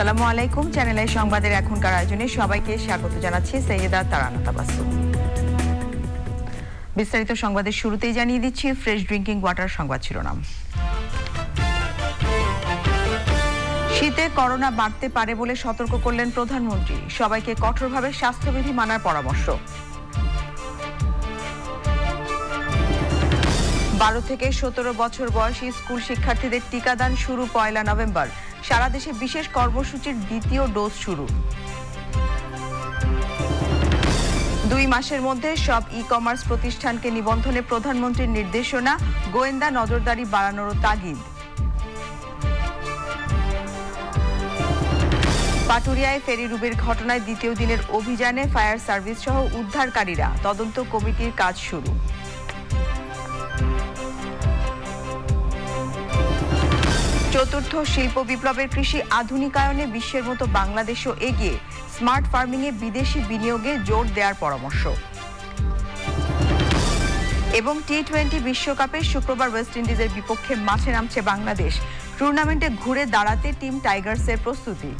আসসালামু আলাইকুম। Channel I সংবাদের এখনকার আয়োজনে সবাইকে স্বাগত জানাচ্ছি সৈয়দা তারানা তাবাসসুম। বিস্তারিত সংবাদের শুরুতেই জানিয়ে দিচ্ছি ফ্রেশ ড্রিঙ্কিং ওয়াটার সংবাদ শিরোনাম। শীতে করোনা বাড়তে পারে বলে সতর্ক করলেন প্রধানমন্ত্রী। সবাইকে কঠোরভাবে স্বাস্থ্যবিধি মানার পরামর্শ। 12 থেকে 17 বছর বয়সী স্কুল শিক্ষার্থীদের টিকাদান শুরু 1 নভেম্বর। সারা দেশে বিশেষ কর্মসূচির দ্বিতীয় ডোজ শুরু। 2 মাসের মধ্যে সব ই-কমার্স প্রতিষ্ঠানকে নিবন্ধনে প্রধানমন্ত্রীর নির্দেশনা, গোয়েন্দা নজরদারি বাড়ানোর তাগিদ। পাটুরিয়ায় ফেরি ডুবির ঘটনায় দ্বিতীয় দিনের অভিযানে ফায়ার সার্ভিস সহ উদ্ধারকারীরা, তদন্ত কমিটির কাজ শুরু। চতুর্থ শিল্প বিপ্লবের কৃষি আধুনিকায়নে বিশ্বের মতো বাংলাদেশও এগিয়ে, স্মার্ট ফার্মিংয়ে বিদেশি বিনিয়োগে জোর দেওয়ার পরামর্শ। এবং টি-20 বিশ্বকাপে শুক্রবার ওয়েস্ট ইন্ডিজের বিপক্ষে মাঠে নামছে বাংলাদেশ। টুর্নামেন্টে ঘুরে দাঁড়াতে টিম টাইগার্সের প্রস্তুতি।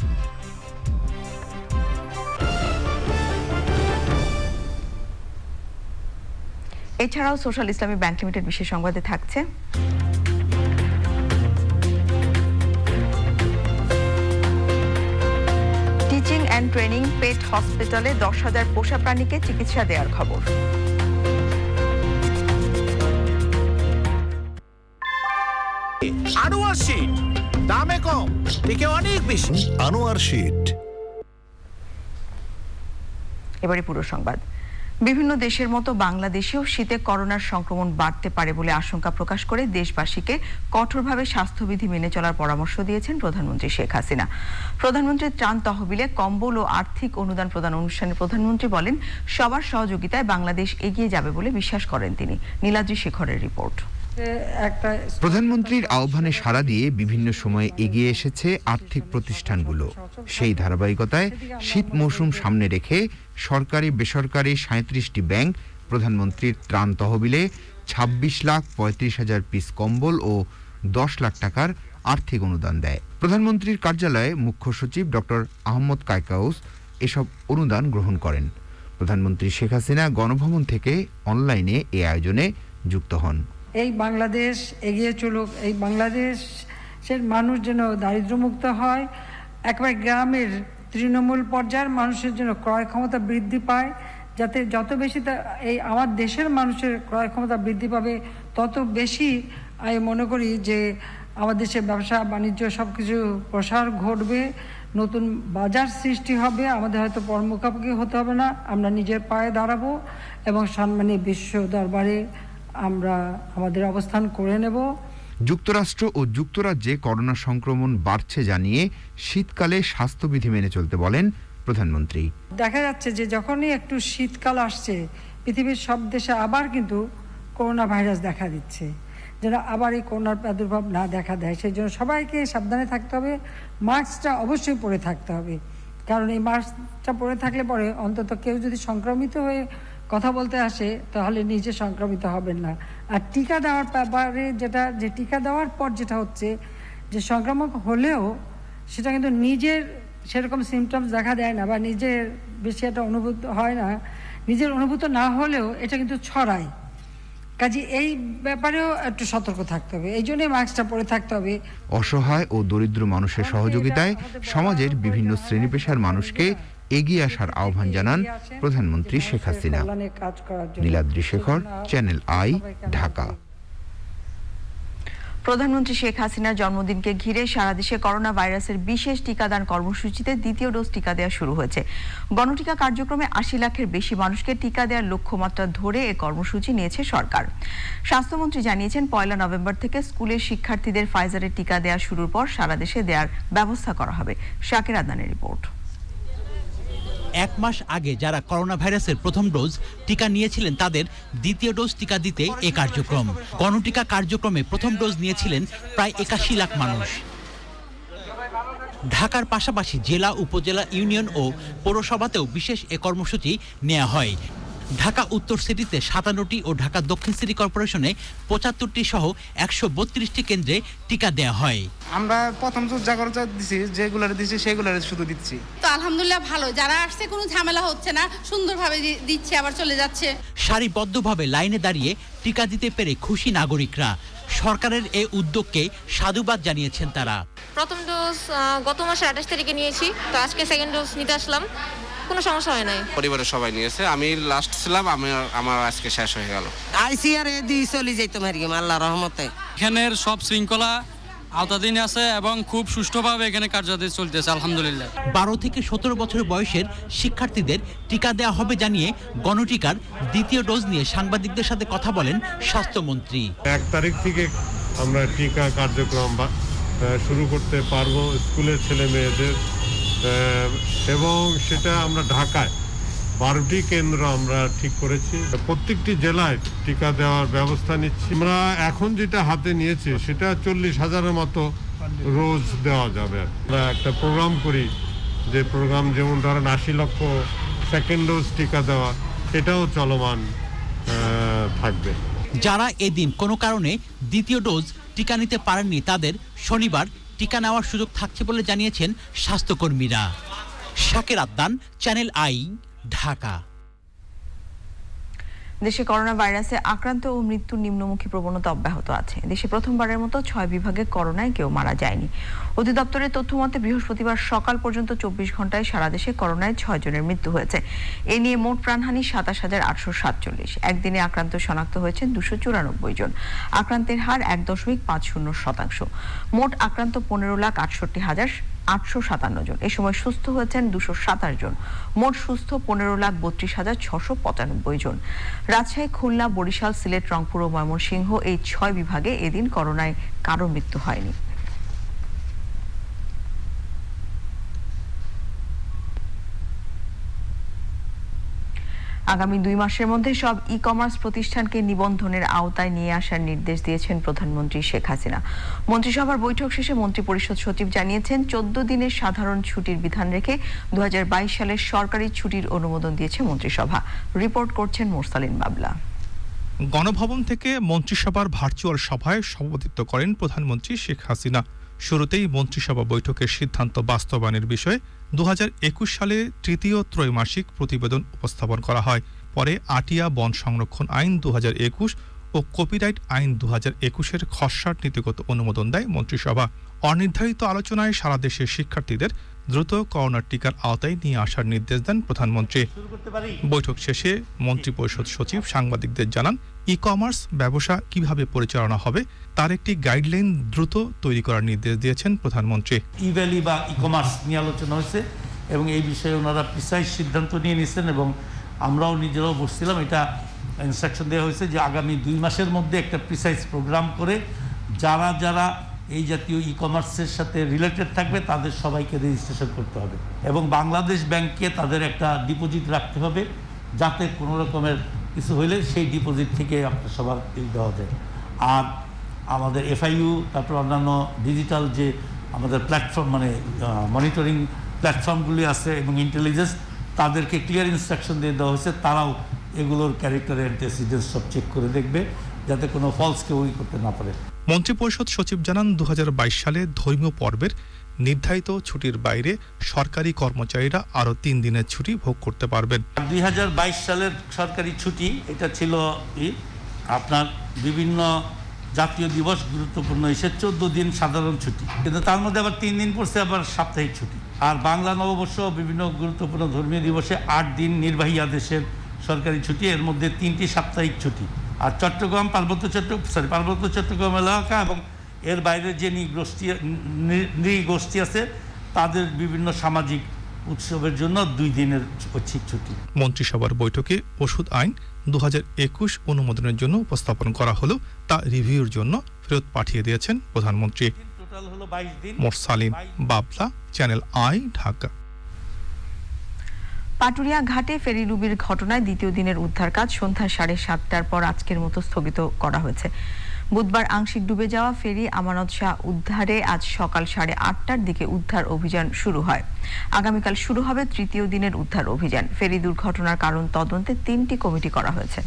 এছাড়াও সোশ্যাল ইসলামী ব্যাংক লিমিটেড বিশেষ সংবাদে থাকছে টিচিং অ্যান্ড ট্রেনিং পেট হসপিটালে 10,000 পোষা প্রাণীকে চিকিৎসা দেওয়ার খবর। আনোয়ার শীট দামে কম, থেকে অনেক বেশি। আনোয়ার শীট। এবারে পুরো সংবাদ। বিভিন্ন দেশের মতো বাংলাদেশেও শীতে করোনার সংক্রমণ বাড়তে পারে বলে আশঙ্কা প্রকাশ করে দেশবাসীকে কঠোরভাবে স্বাস্থ্যবিধি মেনে চলার পরামর্শ দিয়েছেন প্রধানমন্ত্রী শেখ হাসিনা। প্রধানমন্ত্রীর ত্রাণ তহবিলে কম্বল ও আর্থিক অনুদান প্রদান অনুষ্ঠানে প্রধানমন্ত্রী বলেন, সবার সহযোগিতায় বাংলাদেশ এগিয়ে যাবে বলে বিশ্বাস করেন তিনি। নীলাদ্রি শেখরের রিপোর্ট। প্রধানমন্ত্রীর আহ্বানে সাড়া দিয়ে বিভিন্ন সময়ে এগিয়ে এসেছে আর্থিক প্রতিষ্ঠানগুলো। সেই ধারাবাহিকতায় শীত মৌসুম সামনে রেখে সরকারি বেসরকারি 37টি ব্যাংক প্রধানমন্ত্রীর ত্রাণ তহবিলে 26,35,000 পিস কম্বল ও 10 লাখ টাকার আর্থিক অনুদান দেয়। প্রধানমন্ত্রীর কার্যালয়ে মুখ্য সচিব ডক্টর আহমদ কায়কাউস এসব অনুদান গ্রহণ করেন। প্রধানমন্ত্রী শেখ হাসিনা গণভবন থেকে অনলাইনে এই আয়োজনে যুক্ত হন। এই বাংলাদেশ এগিয়ে চলুক, এই বাংলাদেশের মানুষ যেন দারিদ্র্যমুক্ত হয়, একেবারে গ্রামের তৃণমূল পর্যায়ের মানুষের জন্য ক্রয় ক্ষমতা বৃদ্ধি পায়, যাতে যত বেশি এই আমার দেশের মানুষের ক্রয় ক্ষমতা বৃদ্ধি পাবে তত বেশি আমি মনে করি যে আমার দেশের ব্যবসা বাণিজ্য সব কিছু প্রসার ঘটবে, নতুন বাজার সৃষ্টি হবে, আমাদের হয়তো পর মুখোমুখি হতে হবে না, আমরা নিজের পায়ে দাঁড়াবো এবং সম্মানী বিশ্ব দরবারে আমরা আমাদের অবস্থান করে নেব। যুক্তরাষ্ট্র ও যুক্তরাজ্যে করোনা সংক্রমণ বাড়ছে জানিয়ে শীতকালে স্বাস্থ্যবিধি মেনে চলতে বলেন প্রধানমন্ত্রী। দেখা যাচ্ছে যে যখনই একটু শীতকাল আসছে পৃথিবীর সব দেশে আবার কিন্তু করোনা ভাইরাস দেখা দিচ্ছে, যেন আবার এই করোনার প্রাদুর্ভাব না দেখা দেয়। সেই জন্য সবাইকে সাবধানে থাকতে হবে, মাস্কটা অবশ্যই পরে থাকতে হবে, কারণ এই মাস্কটা পরে থাকলে পরে অন্তত কেউ যদি সংক্রমিত হয়ে কথা বলতে আসে তাহলে নিজে সংক্রমিত হবেন না। আর টিকা দেওয়ার ব্যাপারে যে টিকা দেওয়ার পর যেটা হচ্ছে যে সংক্রামক হলেও সেটা কিন্তু নিজের সেরকম সিমটমস দেখা দেয় না বা নিজের বেশি একটা অনুভূত হয় না, নিজের অনুভূত না হলেও এটা কিন্তু ছড়ায়। কাজে এই ব্যাপারেও একটু সতর্ক থাকতে হবে, এই জন্যই মাস্কটা পরে থাকতে হবে। অসহায় ও দরিদ্র মানুষের সহযোগিতায় সমাজের বিভিন্ন শ্রেণী পেশার মানুষকে এগিয়ে আসার আহ্বান জানান প্রধানমন্ত্রী শেখ হাসিনা। Niladri Shekhar, channel I, Dhaka. প্রধানমন্ত্রী শেখ হাসিনার জন্মদিনকে ঘিরে সারা দেশে করোনা ভাইরাসের বিশেষ টিকাদান কর্মসূচিতে দ্বিতীয় ডোজ টিকা দেওয়া শুরু হয়েছে। গণটিকা কার্যক্রমে 80 লাখের বেশি মানুষকে টিকা দেওয়ার লক্ষ্যমাত্রা ধরে এ কর্মসূচি নিয়েছে সরকার। স্বাস্থ্যমন্ত্রী জানিয়েছেন, 1 নভেম্বর থেকে স্কুলের শিক্ষার্থীদের ফাইজারের টিকা দেওয়া শুরুর পর সারা দেশে দেওয়ার ব্যবস্থা করা হবে। শাকির আদনানের রিপোর্ট। 1 মাস আগে যারা করোনা ভাইরাসের প্রথম ডোজ টিকা নিয়েছিলেন তাদের দ্বিতীয় ডোজ টিকা দিতে এ কার্যক্রম। গণটিকা কার্যক্রমে প্রথম ডোজ নিয়েছিলেন প্রায় 81 লাখ মানুষ। ঢাকার পাশাপাশি জেলা, উপজেলা, ইউনিয়ন ও পৌরসভাতেও বিশেষ এ কর্মসূচি নেওয়া হয়। ঢাকা উত্তর সিটিতে 57টি ও ঢাকা দক্ষিণ সিটি কর্পোরেশনে 75টি সহ 132টি কেন্দ্রে টিকা দেওয়া হয়। আমরা প্রথম জাগরণটা দিছি, যেগুলোর দিছি সেগুলোর শুধু দিচ্ছি। তো আলহামদুলিল্লাহ ভালো, যারা আসছে কোনো ঝামেলা হচ্ছে না, সুন্দরভাবে দিচ্ছে, আবার চলে যাচ্ছে। সারিবদ্ধভাবে লাইনে দাঁড়িয়ে টিকা দিতে পেরে খুশি নাগরিকরা। সরকারের এই উদ্যোগকে সাধুবাদ জানিয়েছেন তারা। প্রথম ডোজ গত মাসের 28 তারিখে নিয়েছি, তো আজকে সেকেন্ড ডোজ নিতে আসলাম, কোনো সমস্যা হয় নাই। পরিবারের সবাই নিয়েছে, আমি লাস্ট ছিলাম, আমার আজকে শেষ হয়ে গেল। আইসিআর দিয়ে চলে যাইতাম আর কি, আল্লাহর রহমতে। এখানের সব শৃঙ্খলা আওতাধীন আছে এবং খুব সুষ্ঠুভাবে এখানে কার্যক্রম চলতেছে আলহামদুলিল্লাহ। 12 থেকে 17 বছর বয়সের শিক্ষার্থীদের টিকা দেওয়া হবে জানিয়ে গণটিকার দ্বিতীয় ডোজ নিয়ে সাংবাদিকদের সাথে কথা বলেন স্বাস্থ্যমন্ত্রী। 1 তারিখ থেকে আমরা টিকা কার্যক্রম শুরু করতে পারবো স্কুলের ছেলে মেয়েদের, এবং সেটা আমরা ঢাকায় 12টি কেন্দ্র আমরা ঠিক করেছি। প্রত্যেকটি জেলায় টিকা দেওয়ার ব্যবস্থা নিচ্ছি। আমরা এখন যেটা হাতে নিয়েছি সেটা 40,000-এর মতো রোজ দেওয়া যাবে। আমরা একটা প্রোগ্রাম করি, যে প্রোগ্রাম যেমন ধরেন 80 লক্ষ সেকেন্ড ডোজ টিকা দেওয়া, এটাও চলমান থাকবে। যারা এদিন কোনো কারণে দ্বিতীয় ডোজ টিকা নিতে পারেননি তাদের শনিবার টিকা নেওয়ার সুযোগ থাকছে বলে জানিয়েছেন স্বাস্থ্যকর্মীরা। শাকের আদ্দান, চ্যানেল আই, ঢাকা। দেশে করোনা ভাইরাসে আক্রান্ত ও মৃত্যুর নিম্নমুখী প্রবণতা অব্যাহত আছে। দেশে প্রথমবারের মতো 6 বিভাগে করোনায় কেউ মারা যায়নি। অধিদপ্তরের তথ্য মতে বৃহস্পতিবার সকাল পর্যন্ত 24 ঘন্টায় সারা দেশে করোনায় 6 জনের মৃত্যু হয়েছে। এ নিয়ে মোট প্রাণহানি 27,847। একদিনে আক্রান্ত শনাক্ত হয়েছেন 294 জন। আক্রান্তের হার 1.50%। মোট আক্রান্ত 15,68,857 জন। এ সময় সুস্থ হয়েছেন 227 জন। মোট সুস্থ 15,32,695 জন। রাজশাহী, খুলনা, বরিশাল, সিলেট, রংপুর ও ময়মনসিংহ এই 6 বিভাগে এদিন করোনায় কারো মৃত্যু হয়নি। আগামী 2 মাসের মধ্যে সব ই-কমার্স প্রতিষ্ঠানকে নিবন্ধনের আওতায় নিয়ে আসার নির্দেশ দিয়েছেন প্রধানমন্ত্রী শেখ হাসিনা। মন্ত্রিসভার বৈঠক শেষে মন্ত্রিপরিষদ সচিব জানিয়েছেন 14 দিনের সাধারণ ছুটির বিধান রেখে 2022 সালের সরকারি ছুটির অনুমোদন দিয়েছে মন্ত্রিসভা। রিপোর্ট করছেন মোরসালিন বাবলা। গণভবন থেকে মন্ত্রিসভার ভার্চুয়াল সভায় সভাপতিত্ব করেন প্রধানমন্ত্রী শেখ হাসিনা। শুরুতেই মন্ত্রিসভা বৈঠকের সিদ্ধান্ত বাস্তবায়নের বিষয়ে 2021 সালে তৃতীয় ত্রৈমাসিক প্রতিবেদন উপস্থাপন করা হয়। পরে আটিয়া বন সংরক্ষণ আইন 2021 ও কপিরাইট আইন 2021-এর খসড়ার নীতিগত অনুমোদন দেয় মন্ত্রিসভা। অনির্ধারিত আলোচনায় সারা দেশের শিক্ষার্থীদের দ্রুত করোনার টিকার আওতায় নিয়ে আসার নির্দেশ দেন প্রধানমন্ত্রী। বৈঠক শেষে মন্ত্রিপরিষদ সচিব সাংবাদিকদের জানান, ই-কমার্স ব্যবসা কিভাবে পরিচালনা হবে তার একটি গাইডলাইন দ্রুত তৈরি করার নির্দেশ দিয়েছেন প্রধানমন্ত্রী। ই-ভ্যালি বা ই-কমার্স নিয়ে আলোচনা হয়েছে এবং এই বিষয়ে ওনারা প্রিসাইজ সিদ্ধান্ত নিয়ে নিয়েছেন এবং আমরাও নিজেরাও বসছিলাম। এটা ইনস্ট্রাকশন দেওয়া হয়েছে যে আগামী 2 মাসের মধ্যে একটা প্রিসাইজ প্রোগ্রাম করে যারা যারা এই জাতীয় ই-কমার্সের সাথে রিলেটেড থাকবে তাদের সবাইকে রেজিস্ট্রেশন করতে হবে এবং বাংলাদেশ ব্যাংকে তাদের একটা ডিপোজিট রাখতে হবে, যাতে কোনো রকমের কিছু হইলে সেই ডিপোজিট থেকে আপনার সবার দেওয়া যায়। আর আমাদের এফআইইউ, তারপর অন্যান্য ডিজিটাল যে আমাদের প্ল্যাটফর্ম, মানে মনিটরিং প্ল্যাটফর্মগুলি আছে এবং ইন্টেলিজেন্স, তাদেরকে ক্লিয়ার ইনস্ট্রাকশন দিয়ে দেওয়া হয়েছে, তারাও এগুলোর ক্যারেক্টার অ্যান্টিসিডেন্স সব চেক করে দেখবে যাতে কোনো ফলস কেউ করতে না পারে। মন্ত্রিপরিষদ সচিব জানান, 2022 সালে ধর্মীয় পর্বের নির্ধারিত ছুটির বাইরে সরকারি কর্মচারীরা আরও 3 দিনের ছুটি ভোগ করতে পারবেন। 2022 সালের সরকারি ছুটি এটা ছিল আপনার বিভিন্ন জাতীয় দিবস গুরুত্বপূর্ণ হিসেবে 14 দিন সাধারণ ছুটি, কিন্তু তার মধ্যে আবার 3 দিন পড়ছে আবার সাপ্তাহিক ছুটি। আর বাংলা নববর্ষ বিভিন্ন গুরুত্বপূর্ণ ধর্মীয় দিবসে 8 দিন নির্বাহী আদেশের সরকারি ছুটি, এর মধ্যে 3টি সাপ্তাহিক ছুটি। আর চট্টগ্রাম, পার্বত্য চট্টগ্রাম এলাকা এবং এর বাইরে যে নৃগোষ্ঠী আছে তাদের বিভিন্ন সামাজিক উৎসবের জন্য 2 দিনের ঐচ্ছিক ছুটি। মন্ত্রিসভার বৈঠকে ওষুধ আইন 2021 অনুমোদনের জন্য উপস্থাপন করা হলো, তা রিভিউর জন্য ফেরত পাঠিয়ে দিয়েছেন প্রধানমন্ত্রী। টোটাল হলো 22 দিন। মোরসালিন বাবলা, চ্যানেল আই, ঢাকা। পাটুরিয়া ঘাটে ফেরি ডুবির ঘটনায় দ্বিতীয় দিনের উদ্ধার কাজ সন্ধ্যা 7:30টার পর আজকের মতো স্থগিত করা হয়েছে। বুধবার আংশিক ডুবে যাওয়া ফেরি আমানত শাহ উদ্ধারে আজ সকাল 8:30টার দিকে উদ্ধার অভিযান শুরু হয়। আগামীকাল শুরু হবে তৃতীয় দিনের উদ্ধার অভিযান। ফেরি দুর্ঘটনার কারণ তদন্তে 3টি কমিটি করা হয়েছে।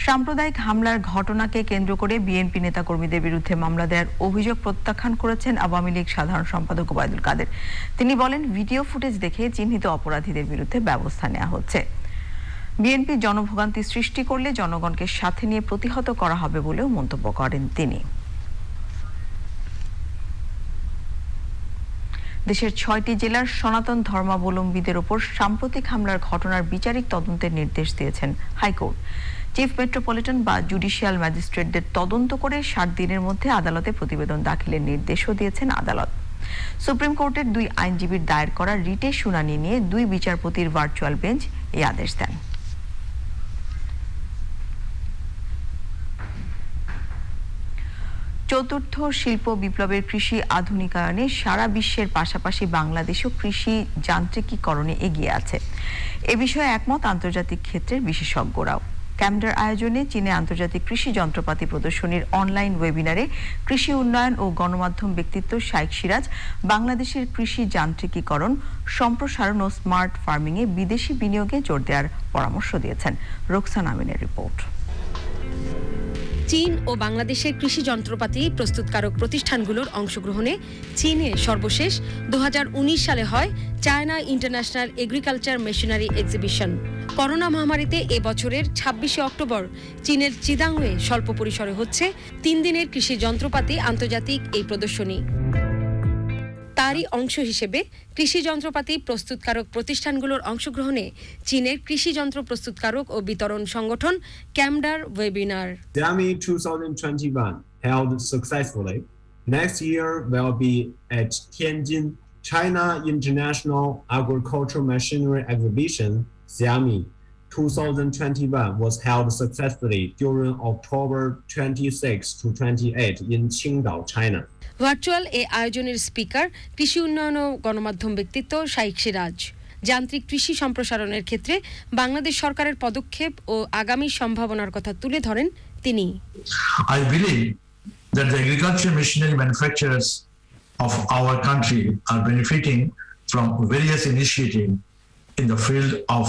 সাম্প্রদায়িক হামলার ঘটনাকে কেন্দ্র করে বিএনপি নেতাকর্মীদের বিরুদ্ধে মামলা দেওয়ার অভিযোগ প্রত্যাখ্যান করেছেন আওয়ামী লীগ সাধারণ সম্পাদক ওবায়দুল কাদের। তিনি বলেন, ভিডিও ফুটেজ দেখে চিহ্নিত অপরাধীদের বিরুদ্ধে ব্যবস্থা নেওয়া হচ্ছে। বিএনপি জনভোগান্তি সৃষ্টি করলে জনগণকে সাথে নিয়ে প্রতিহত করা হবে বলেও মন্তব্য করেন তিনি। দেশের 6টি জেলার সনাতন ধর্মাবলম্বীদের ওপর সাম্প্রতিক হামলার ঘটনার বিচারিক তদন্তের নির্দেশ দিয়েছেন হাইকোর্ট। চিফ মেট্রোপলিটন বা জুডিশিয়াল ম্যাজিস্ট্রেটদের তদন্ত করে 60 দিনের মধ্যে আদালতে প্রতিবেদন দাখিলের নির্দেশও দিয়েছেন আদালত। সুপ্রিম কোর্টের 2 আইনজীবীর দায়ের করা রিটের শুনানি নিয়ে 2 বিচারপতির ভার্চুয়াল বেঞ্চ এই আদেশ দেন। চতুর্থ শিল্প বিপ্লবের কৃষি আধুনিকায়নে সারা বিশ্বের পাশাপাশি বাংলাদেশও কৃষি যান্ত্রিকীকরণে এগিয়ে আছে। এ বিষয়ে একমত আন্তর্জাতিক ক্ষেত্রের বিশেষজ্ঞরাও। ক্যামডার আয়োজনে চীনে আন্তর্জাতিক কৃষি যন্ত্রপাতি প্রদর্শনীর অনলাইন ওয়েবিনারে কৃষি উন্নয়ন ও গণমাধ্যম ব্যক্তিত্ব শাইখ সিরাজ বাংলাদেশের কৃষি যান্ত্রিকীকরণ, সম্প্রসারণ ও স্মার্ট ফার্মিংয়ে বিদেশি বিনিয়োগে জোর দেওয়ার পরামর্শ দিয়েছেন। রোকসানা আমিনের রিপোর্ট। চীন ও বাংলাদেশের কৃষি যন্ত্রপাতি প্রস্তুতকারক প্রতিষ্ঠানগুলোর অংশগ্রহণে চীনে সর্বশেষ 2019 সালে হয় China international agriculture machinery exhibition. Corona মহামারীতে এ বছরের 26শে অক্টোবর চীনের চিদাংয়ে স্বল্প পরিসরে হচ্ছে 3 দিনের কৃষি যন্ত্রপাতি আন্তর্জাতিক এই প্রদর্শনী। তারই অংশ হিসেবে কৃষি যন্ত্রপাতি প্রস্তুতকারক প্রতিষ্ঠানগুলোর অংশগ্রহণে চীনের কৃষি যন্ত্র প্রস্তুতকারক ও বিতরণ সংগঠন ক্যামডার webinar. Xiaomi 2021 held successfully. Next year will be at Tianjin China International Agricultural Machinery Exhibition. Xiaomi 2021 was held successfully during October 26 to 28 in Qingdao, China. Virtual এ আয়োজনের স্পিকার কৃষি উন্নয়ন ও গণমাধ্যম ব্যক্তিত্ব শাইখ সিরাজ। যান্ত্রিক কৃষি সম্প্রসারণের ক্ষেত্রে বাংলাদেশ সরকারের পদক্ষেপ ও আগামী সম্ভাবনার কথা তুলে ধরেন তিনি। I believe that the agriculture machinery manufacturers of our country are benefiting from various initiatives in the field of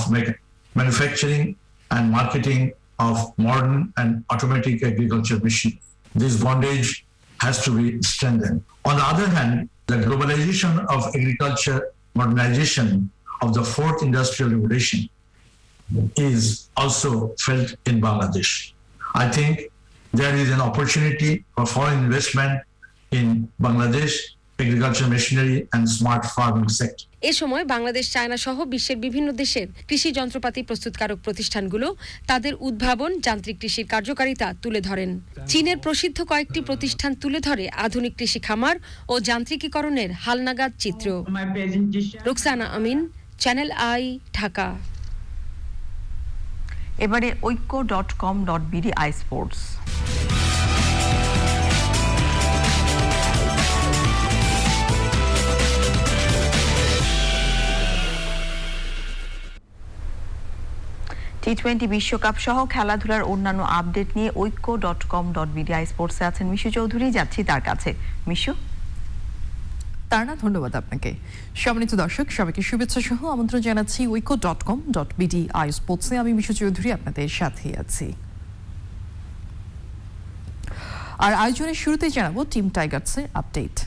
manufacturing and marketing of modern and automatic agriculture machines. This bondage has to be strengthened. On the other hand, the globalization of agriculture modernization of the 4th industrial revolution is also felt in Bangladesh. I think there is an opportunity for foreign investment in Bangladesh agriculture machinery and smart farming sector. এ সময় Bangladesh, China সহ বিশ্বের বিভিন্ন দেশের কৃষি যন্ত্রপাতি প্রস্তুতকারক প্রতিষ্ঠানগুলো তাদের উদ্ভাবন যান্ত্রিক কৃষির কার্যকারিতা তুলে ধরেন। চীনের প্রসিদ্ধ কয়েকটি প্রতিষ্ঠান তুলে ধরে আধুনিক কৃষি খামার ও যান্ত্রিকীকরণের হালনাগাদ চিত্র। রোকসানা আমিন, চ্যানেল আই, ঢাকা। এবারে ঐক্য.com.bd আই স্পোর্টস। টি20 বিশ্বকাপ সহ খেলাধুলার অন্যান্য আপডেট নিয়ে ঐক্য.com.bd আই স্পোর্টসে আছেন মিশু চৌধুরী। যাচ্ছি তার কাছে। মিশু। তারনা, ধন্যবাদ আপনাকে। সম্মানিত দর্শক, সবাইকে শুভেচ্ছা সহ আমন্ত্রণ জানাচ্ছি ঐক্য.com.bd আই স্পোর্টসে। আমি মিশু চৌধুরী আপনাদের সাথে আছি। আর আয়োজনের শুরুতে জানাবো টিম টাইগার্সের আপডেট।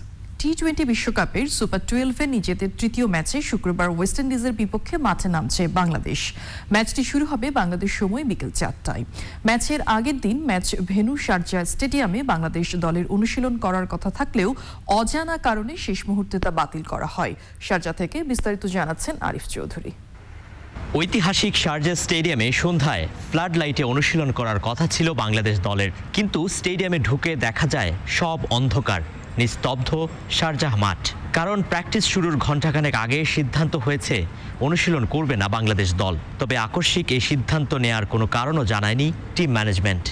টি20 বিশ্বকাপের সুপার 12-এ নিজেদের তৃতীয় ম্যাচে শুক্রবার ওয়েস্ট ইন্ডিজের বিপক্ষে মাঠে নামছে বাংলাদেশ। ম্যাচটি শুরু হবে বাংলাদেশ সময় বিকেল 4টায়। ম্যাচের আগের দিন ম্যাচ ভেন্যু শারজা স্টেডিয়ামে বাংলাদেশ দলের অনুশীলন করার কথা থাকলেও অজানা কারণে শেষ মুহূর্তে তা বাতিল করা হয়। শারজা থেকে বিস্তারিত জানাচ্ছেন আরিফ চৌধুরী। ঐতিহাসিক শারজা স্টেডিয়ামে সন্ধ্যায় ফ্লাড লাইটে অনুশীলন করার কথা ছিল বাংলাদেশ দলের, কিন্তু স্টেডিয়ামে ঢুকে দেখা যায় সব অন্ধকার, নিস্তব্ধ শারজাহ মাঠ। কারণ প্র্যাকটিস শুরুর ঘণ্টাখানেক আগে সিদ্ধান্ত হয়েছে অনুশীলন করবে না বাংলাদেশ দল। তবে আকস্মিক এই সিদ্ধান্ত নেয়ার কোনো কারণও জানায়নি টিম ম্যানেজমেন্ট।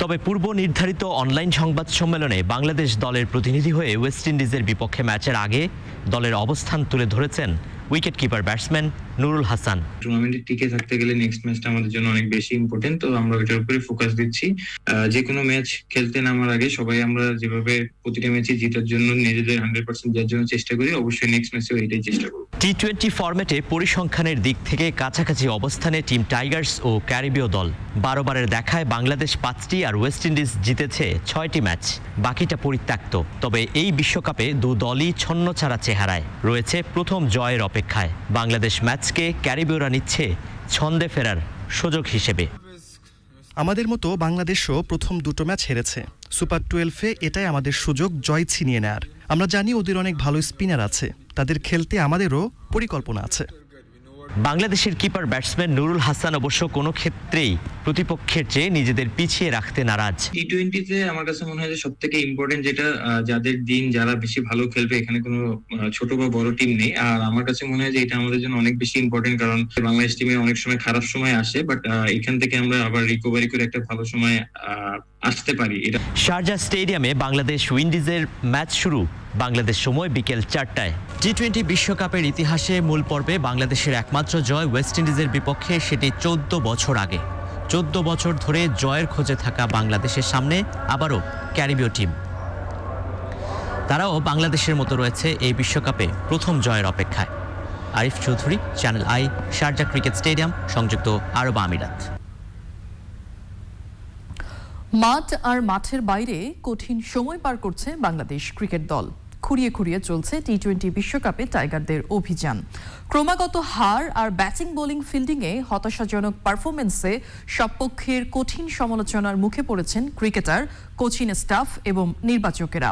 তবে পূর্ব নির্ধারিত অনলাইন সংবাদ সম্মেলনে বাংলাদেশ দলের প্রতিনিধি হয়ে ওয়েস্ট ইন্ডিজের বিপক্ষে ম্যাচের আগে দলের অবস্থান তুলে ধরেছেন wicket keeper batsman Nurul Hasan. টুর্নামেন্টে টিকে থাকতে গেলে নেক্সট ম্যাচটা আমাদের জন্য অনেক বেশি ইম্পর্টেন্ট, তো আমরা ওটার উপরে ফোকাস দিচ্ছি। যে কোনো ম্যাচ খেলতে নামার আগে সবাই আমরা যেভাবে প্রতিটা ম্যাচে জেতার জন্য নিজেদের 100% দেওয়ার জন্য চেষ্টা করি, অবশ্যই নেক্সট ম্যাচেও এটাই চেষ্টা করব। টি-20 ফরম্যাটে পরিসংখ্যানের দিক থেকে কাছাকাছি অবস্থানে টিম টাইগার্স ও ক্যারিবীয় দল। 12 বারের দেখায় বাংলাদেশ 5টি আর ওয়েস্ট ইন্ডিজ জিতেছে 6টি ম্যাচ, বাকিটা পরিত্যক্ত। তবে এই বিশ্বকাপে দু দলই ছন্নছাড়া চেহারায় রয়েছে প্রথম জয়ের অপেক্ষায়। বাংলাদেশ ম্যাচকে ক্যারিবীয়রা নিচ্ছে ছন্দে ফেরার সুযোগ হিসেবে। আমাদের মতো বাংলাদেশও প্রথম দুটো ম্যাচ হেরেছে। সুপার 12-এ এটাই আমাদের সুযোগ জয় ছিনিয়ে নেয়ার। আমরা জানি ওদের অনেক ভালো স্পিনার আছে, তাদের খেলতে আমাদেরও পরিকল্পনা আছে। বাংলাদেশের কিপার ব্যাটসম্যান নুরুল হাসান অবশ্য কোনো ক্ষেত্রেই প্রতিপক্ষের চেয়ে নিজেদের পিছিয়ে রাখতে নারাজ। টি-20-তে আমার কাছে মনে হয় যে সবথেকে ইম্পর্টেন্ট যেটা, যাদের দিন যারা বেশি ভালো খেলবে, এখানে কোনো ছোট বা বড় টিম নেই। আর আমার কাছে মনে হয় যে এটা আমাদের জন্য অনেক বেশি ইম্পর্টেন্ট, কারণ বাংলাদেশ টিমে অনেক সময় খারাপ সময় আসে, বাট এখান থেকে আমরা আবার রিকভারি করে একটা ভালো সময় আসতে পারি। এটা শারজাহ স্টেডিয়ামে বাংলাদেশ উইন্ডিজের ম্যাচ শুরু বাংলাদেশ সময় বিকেল 4টায়। টি-20 বিশ্বকাপের ইতিহাসে মূল পর্বে বাংলাদেশের একমাত্র জয় ওয়েস্ট ইন্ডিজের বিপক্ষে, সেটি 14 বছর আগে। 14 বছর ধরে জয়ের খোঁজে থাকা বাংলাদেশের সামনে আবারও ক্যারিবীয় টিম। তারাও বাংলাদেশের মতো রয়েছে এই বিশ্বকাপে প্রথম জয়ের অপেক্ষায়। Arif Chowdhury, channel I, Sharjah cricket stadium, সংযুক্ত আরব আমিরাত। মাঠ আর মাঠের বাইরে কঠিন সময় পার করছে বাংলাদেশ ক্রিকেট দল। খুঁড়িয়ে খুঁড়িয়ে চলছে টি-20 বিশ্বকাপে টাইগারদের অভিযান। ক্রমাগত হার আর ব্যাটিং বোলিং ফিল্ডিংয়ে হতাশাজনক পারফরমেন্সে সব পক্ষের কঠিন সমালোচনার মুখে পড়েছেন ক্রিকেটার, কোচিং স্টাফ এবং নির্বাচকেরা।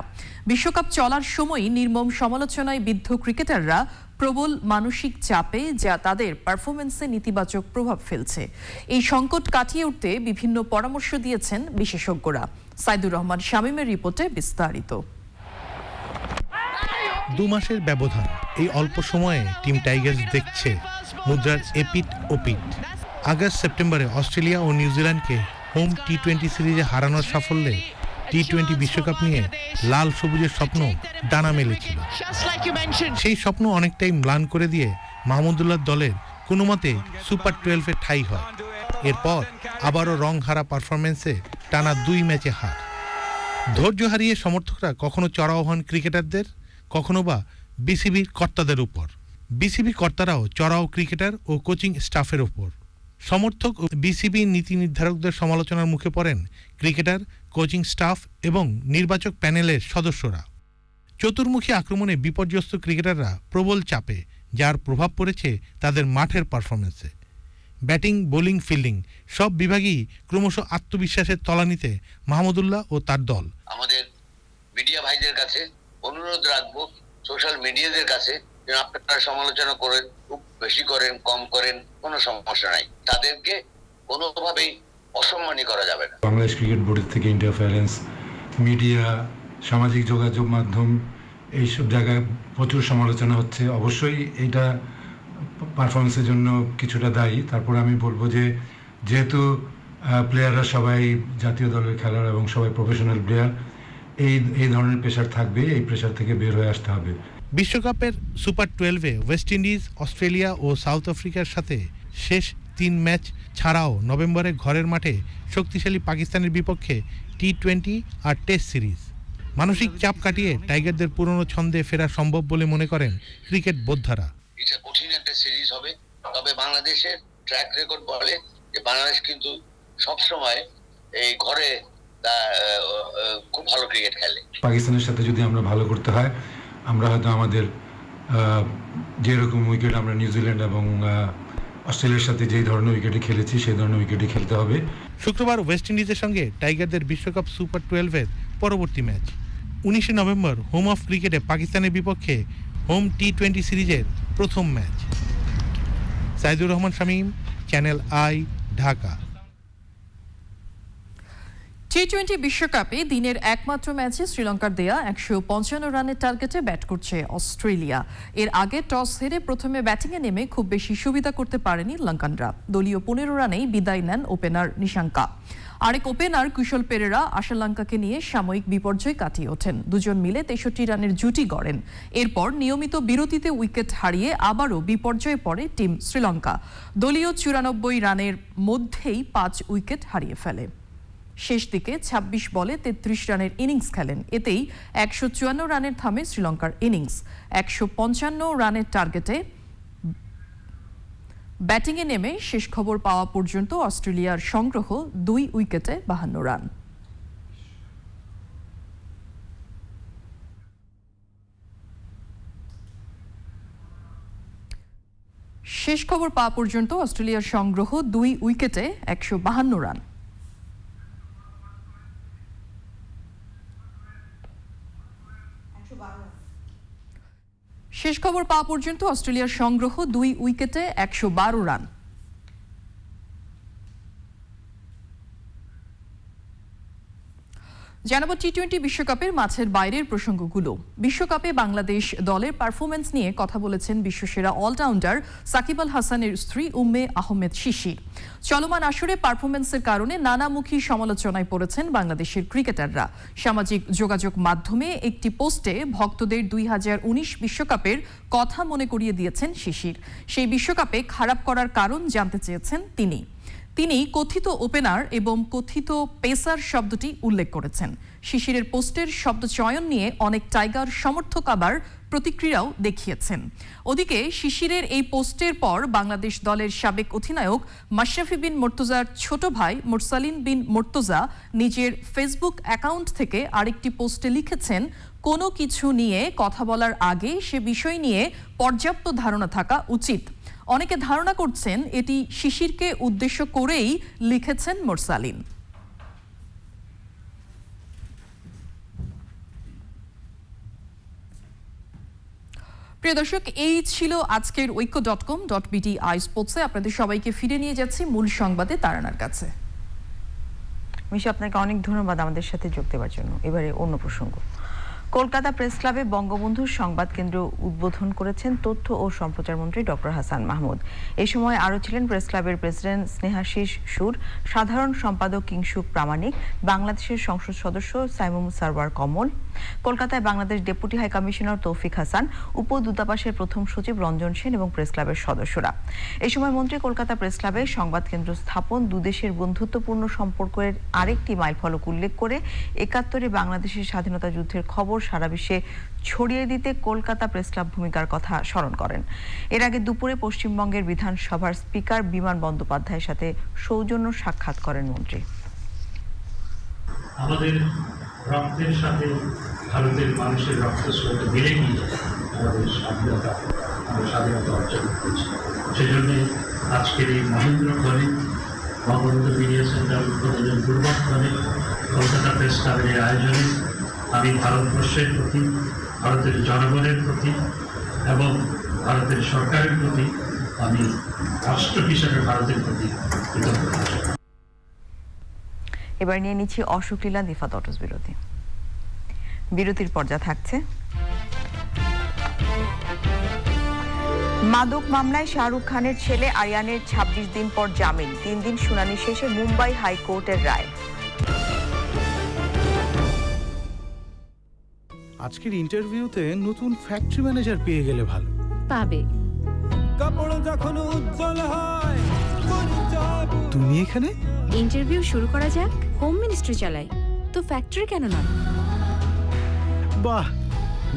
বিশ্বকাপ চলার সময়ই নির্মম সমালোচনায় বিদ্ধ ক্রিকেটাররা প্রবল মানসিক চাপে, যা তাদের পারফরমেন্সে নেতিবাচক প্রভাব ফেলছে। এই সংকট কাটিয়ে উঠতে বিভিন্ন পরামর্শ দিয়েছেন বিশেষজ্ঞরা। সাইদুর রহমান শামীমের রিপোর্টে বিস্তারিত। 2 মাসের ব্যবধান, এই অল্প সময়ে টিম টাইগার্স দেখছে মুদ্রার এপিট ওপিট। আগস্ট সেপ্টেম্বরে অস্ট্রেলিয়া ও নিউজিল্যান্ডকে হোম টি-20 সিরিজে হারানোর সাফল্যে টি-20 বিশ্বকাপ নিয়ে লাল সবুজের স্বপ্ন ডানা মেলেছিল। সেই স্বপ্ন অনেকটাই ম্লান করে দিয়ে মাহমুদুল্লাহর দলের কোনো মতে সুপার 12-এ ঠাঁই হয়। এরপর আবারও রং হারা পারফরমেন্সে টানা 2 ম্যাচে হার। ধৈর্য হারিয়ে সমর্থকরা কখনো চড়াও হন ক্রিকেটারদের, কখনো বা বিসিবির কর্তাদের উপর। বিসিবি কর্তারাও চড়াও ক্রিকেটার ও কোচিং স্টাফের উপর। সমর্থক ও বিসিবি নীতি নির্ধারকদের সমালোচনার মুখে পড়েন ক্রিকেটার, কোচিং স্টাফ এবং নির্বাচক প্যানেলের সদস্যরা। চতুর্মুখী আক্রমণে বিপর্যস্ত ক্রিকেটাররা প্রবল চাপে, যার প্রভাব পড়েছে তাদের মাঠের পারফরমেন্সে। ব্যাটিং, বোলিং, ফিল্ডিং সব বিভাগেই ক্রমশ আত্মবিশ্বাসের তলানিতে মাহমুদুল্লাহ ও তার দল। আমাদের মিডিয়া ভাইদের কাছে অনুরোধ রাখবো, সোশ্যাল মিডিয়াদের কাছে, যেন আপনারা সমালোচনা করেন, খুব বেশি করেন, কম করেন, কোনো সমস্যা নাই। তাদেরকে কোনোভাবেই অসম্মানী করা যাবে না। বাংলাদেশ ক্রিকেট বোর্ডের থেকে ইন্টারফারেন্স, মিডিয়া, সামাজিক যোগাযোগ মাধ্যম, এইসব জায়গায় প্রচুর সমালোচনা হচ্ছে। অবশ্যই এইটা পারফরমেন্সের জন্য কিছুটা দায়ী। তারপর আমি বলবো যে যেহেতু প্লেয়াররা সবাই জাতীয় দলের খেলোয়াড় এবং সবাই প্রফেশনাল প্লেয়ার, এই ধরনের প্রেশার থাকবে, এই প্রেশার থেকে বের হয়ে আসতে হবে। বিশ্বকাপের সুপার 12-এ ওয়েস্ট ইন্ডিজ, অস্ট্রেলিয়া ও সাউথ আফ্রিকার সাথে শেষ 3 ম্যাচ ছাড়াও নভেম্বরে ঘরের মাঠে শক্তিশালী পাকিস্তানের বিপক্ষে টি-20 আর টেস্ট সিরিজ। মানসিক চাপ কাটিয়ে টাইগারদের পুরনো ছন্দে ফেরা সম্ভব বলে মনে করেন ক্রিকেট বোদ্ধারা। এটা কঠিন একটা সিরিজ হবে, তবে বাংলাদেশের ট্র্যাক রেকর্ড বলে যে বাংলাদেশ কিন্তু সবসময় এই ঘরে খুব ভালো ক্রিকেট খেলে। পাকিস্তানের সাথে যদি আমরা ভালো করতে হয়, আমরা হয়তো আমাদের যেরকম উইকেট আমরা নিউজিল্যান্ড এবং অস্ট্রেলিয়ার সাথে যেই ধরনের উইকেটে খেলেছি, সেই ধরনের উইকেটে খেলতে হবে। শুক্রবার ওয়েস্ট ইন্ডিজের সঙ্গে টাইগারদের বিশ্বকাপ সুপার 12-এর পরবর্তী ম্যাচ। 19 নভেম্বর হোম অফ ক্রিকেটে পাকিস্তানের বিপক্ষে হোম টি-20 সিরিজের প্রথম match. Saidur Rahman Shamim, channel I, Dhaka. টি-20 বিশ্বকাপে দিনের একমাত্র ম্যাচে শ্রীলঙ্কার দেয়া 155 রানের টার্গেটে ব্যাট করছে অস্ট্রেলিয়া। এর আগে টস হেরে প্রথমে ব্যাটিংয়ে নেমে খুব বেশি সুবিধা করতে পারেনি লঙ্কানরা। দলীয় 15 রানেই বিদায় নেন ওপেনার নিশাঙ্কা। আরেক ওপেনার কুশল পেরেরা আশালঙ্কাকে নিয়ে সাময়িক বিপর্যয় কাটিয়ে ওঠেন। দুজন মিলে 63 রানের জুটি গড়েন। এরপর নিয়মিত বিরতিতে উইকেট হারিয়ে আবারও বিপর্যয়ে পড়ে টিম শ্রীলঙ্কা। দলীয় 94 রানের মধ্যেই 5 উইকেট হারিয়ে ফেলে। শেষ দিকে 26 বলে 33 রানের ইনিংস খেলেন। এতেই 154 রানের থামে শ্রীলঙ্কার ইনিংস। 155 রানের টার্গেটে ব্যাটিংয়ে নেমে শেষ খবর পাওয়া পর্যন্ত অস্ট্রেলিয়ার সংগ্রহ 2 উইকেটে 52 রান। শেষ খবর পাওয়া পর্যন্ত অস্ট্রেলিয়ার সংগ্রহ 2 উইকেটে 152 রান। শেষ খবর পাওয়া পর্যন্ত অস্ট্রেলিয়ার সংগ্রহ 2 উইকেটে 112 রান। জানাবো টি-20 বিশ্বকাপের মাঠের বাইরের প্রসঙ্গগুলো। বিশ্বকাপে বাংলাদেশ দলের পারফরমেন্স নিয়ে কথা বলেছেন বিশ্বসেরা অলরাউন্ডার সাকিব আল হাসানের স্ত্রী উম্মে আহমেদ শিশির। চলমান আসরে পারফরমেন্সের কারণে নানামুখী সমালোচনায় পড়েছেন বাংলাদেশের ক্রিকেটাররা। সামাজিক যোগাযোগ মাধ্যমে একটি পোস্টে ভক্তদের 2019 বিশ্বকাপের কথা মনে করিয়ে দিয়েছেন শিশির। সেই বিশ্বকাপে খারাপ করার কারণ জানতে চেয়েছেন তিনি কথিত ওপেনার এবং কথিত পেসার শব্দটি উল্লেখ করেছেন। শিশিরের পোস্টের শব্দ চয়ন নিয়ে অনেক টাইগার সমর্থক আবার প্রতিক্রিয়াও দেখিয়েছেন। ওদিকে শিশিরের এই পোস্টের পর বাংলাদেশ দলের সাবেক অধিনায়ক মাশরাফি বিন মুর্তজার ছোট ভাই মুরসালিন বিন মুর্তজা নিজের ফেসবুক অ্যাকাউন্ট থেকে আরেকটি পোস্টে লিখেছেন, কোনো কিছু নিয়ে কথা বলার আগে সে বিষয় নিয়ে পর্যাপ্ত ধারণা থাকা উচিত। অনেকে ধারণা করছেন এটি শিশিরকে উদ্দেশ্য করেই লিখেছেন মুরসালিন। প্রিয় দর্শক, এই ছিল আজকের ঐক্য.com.bd iSports-এ। আপনাদের সবাইকে ফিরে নিয়ে যাচ্ছি মূল সংবাদে তারানার কাছে। মিশা, আপনাকে অনেক ধন্যবাদ আমাদের সাথে যোগ দেওয়ার জন্য। এবারে অন্য প্রসঙ্গ। কলকাতা প্রেস ক্লাবে বঙ্গবন্ধু সংবাদ কেন্দ্র উদ্বোধন করেছেন তথ্য ও সম্প্রচার মন্ত্রী ডক্টর হাসান মাহমুদ। এই সময় আরও ছিলেন প্রেস ক্লাবের প্রেসিডেন্ট স্নেহাশিস সুর, সাধারণ সম্পাদক কিংসুক প্রামাণিক, বাংলাদেশের সংসদ সদস্য সাইমুম সারওয়ার কমল, কলকাতায় বাংলাদেশ ডেপুটি হাই কমিশনার তৌফিক হাসান, উপদূতাবাসের প্রথম সচিব রঞ্জন সেন এবং প্রেস ক্লাবের সদস্যরা। এই সময় মন্ত্রী কলকাতা প্রেস ক্লাবে সংবাদ কেন্দ্র স্থাপন দুদেশের বন্ধুত্বপূর্ণ সম্পর্কের আরেকটি মাইলফলক উল্লেখ করে 71-এ বাংলাদেশের স্বাধীনতা যুদ্ধের খবর সারা বিশ্বে ছড়িয়ে দিতে কলকাতা প্রেস ক্লাব ভূমিকার কথা স্মরণ করেন। এর আগে দুপুরে পশ্চিমবঙ্গের বিধানসভার স্পিকার বিমান বন্দ্যোপাধ্যায়ের সাথে সৌজন্য সাক্ষাৎ করেন মন্ত্রী। আমাদের রক্তের সাথে ভারতের মানুষের রক্তস্রোত বেড়ে গিয়ে আমাদের স্বাধীনতা অর্জন করেছে। সেজন্য আজকের এই মহেন্দ্রক্ষণে বঙ্গবন্ধু মিডিয়া সেন্টার উদ্বোধনের পূর্বক্ষণে কলকাতা প্রেস ক্লাবের এই আয়োজনে আমি ভারতবর্ষের প্রতি, ভারতের জনগণের প্রতি এবং ভারতের সরকারের প্রতি, আমি রাষ্ট্র হিসেবে ভারতের প্রতি কৃতজ্ঞ। এবার নিয়ে নিচ্ছি অশোক লীলা দিফাত অটোস বিরতি। বিরতির পর্যায়ে থাকছে মাদক মামলায় শাহরুখ খানের ছেলে আরিয়ানের 26 দিন পর জামিন, 3 দিন শুনানি শেষে মুম্বাই হাইকোর্টের রায়। আজকের ইন্টারভিউতে নতুন ফ্যাক্টরি ম্যানেজার পেয়ে গেলে ভালো। পাবে। কাপড় যখন উজ্জ্বল হয়, তুমি এখানে? ইন্টারভিউ শুরু করা যাক। হোম মিনিস্ট্রি চালাই তো ফ্যাক্টরি কেন নয়? বাহ,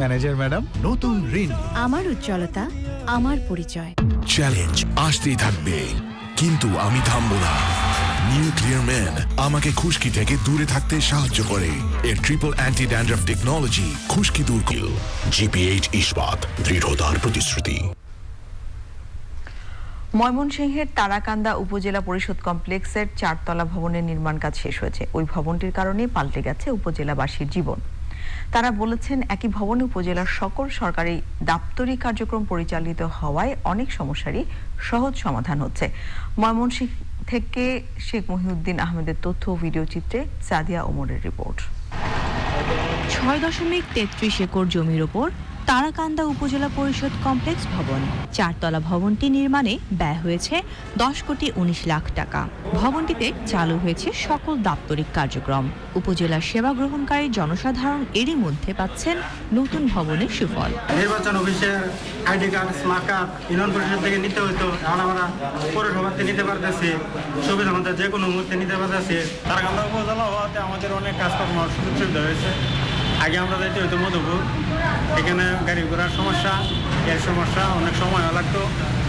ম্যানেজার ম্যাডাম, নতুন ঋণ। আমার উজ্জ্বলতা আমার পরিচয়। চ্যালেঞ্জ আসতেই থাকবে, কিন্তু আমি থামবো না। নিউক্লিয়ার ম্যান আমাকে খুশকি থেকে দূরে থাকতে সাহায্য করে। এর ট্রিপল অ্যান্টি ড্যান্ড্রাফ টেকনোলজি খুশকি দূর করে। জিপিএইচ ইস্পাত, দৃঢ়তার প্রতিশ্রুতি। ময়মনসিংহের তারাকান্দা উপজেলা পরিষদ কমপ্লেক্সের 4তলা ভবনের নির্মাণ কাজ শেষ হয়েছে। ওই ভবনটির কারণে পাল্টে গেছে উপজেলাবাসীর জীবন। তারা বলেছেন, একই ভবনে উপজেলার সকল সরকারি দাপ্তরিক কার্যক্রম পরিচালিত হওয়ায় অনেক সমস্যারই সহজ সমাধান হচ্ছে। ময়মনসিংহ থেকে শেখ মহিউদ্দিন আহমেদের তথ্য ও ভিডিও চিত্রে সাদিয়া ওমরের রিপোর্ট। 6.33 একর জমির ওপর তারাকান্দা উপজেলা পরিষদ কমপ্লেক্স ভবন। 4 তলা ভবনটি নির্মাণে ব্যয় হয়েছে 10,19 লাখ টাকা। ভবনটিতে চালু হয়েছে সকল দাপ্তরিক কার্যক্রম। উপজেলার সেবা গ্রহণকারী জনসাধারণ এরই মধ্যে পাচ্ছেন নতুন ভবনের সুফল। নির্বাচন অফিসের ID card, smart card union পরিষদ থেকে নিতে হতো, এখন আমরা পৌরসভাতে নিতে পারতেছি, সুবিধা মতো যে কোনো মুহূর্তে নিতে পারতেছি। তারাকান্দা উপজেলা হওয়াতে আমাদের অনেক কাজকর্ম সুযোগ সুবিধা হয়েছে। আগে আমরা যাইতে হইতো মধুপুর, এখানে গাড়ি ঘোড়ার সমস্যা, এর সমস্যা, অনেক সময় লাগতো,